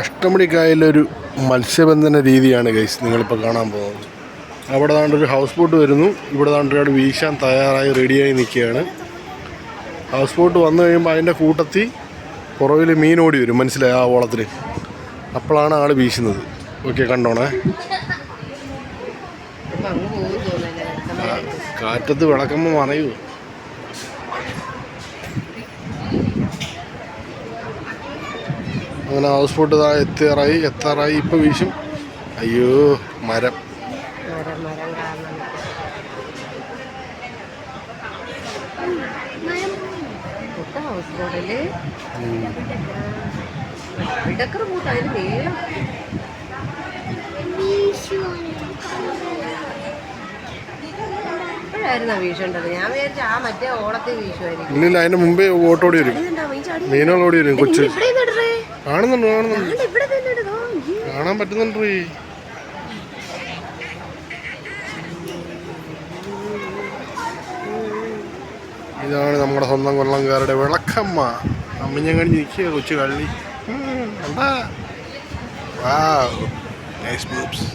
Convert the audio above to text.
അഷ്ടമുടിക്കായലൊരു മത്സ്യബന്ധന രീതിയാണ് ഗൈസ് നിങ്ങളിപ്പോൾ കാണാൻ പോകുന്നത്. അവിടെ ഒരു ഹൗസ് ബോട്ട് വരുന്നു. ഇവിടെ ഒരാൾ വീശാൻ തയ്യാറായി റെഡിയായി നിൽക്കുകയാണ്. ഹൗസ് ബോട്ട് വന്നു കഴിയുമ്പോൾ അതിൻ്റെ കൂട്ടത്തിൽ പുറകിൽ മീൻ ഓടി വരും, മനസ്സിലായി ആ ഓളത്തിൽ. അപ്പോഴാണ് ആൾ വീശുന്നത്. ഓക്കെ, കണ്ടോണേ. കാറ്റത്ത് വിളക്കുമ്പോൾ മറയൂ. അങ്ങനെ ഹൗസ് ബോട്ട് എത്താറായി ഇപ്പം വീശും. അയ്യോ, മരം. ഇല്ലില്ല, അതിന്റെ മുമ്പേ ഓട്ടോടി വരും, മീനുകളോടി വരും. കൊച്ചു കാണുന്നുണ്ട്, കാണാൻ പറ്റുന്നുണ്ട്. ഇതാണ് നമ്മുടെ സ്വന്തം കൊല്ലംകാരുടെ വിളക്കമ്മ. അമ്മിഞ്ഞം കഴിഞ്ഞ് നിൽക്കുക കൊച്ചു കള്ളി. വാവ്, നൈസ് ബൂബ്സ്.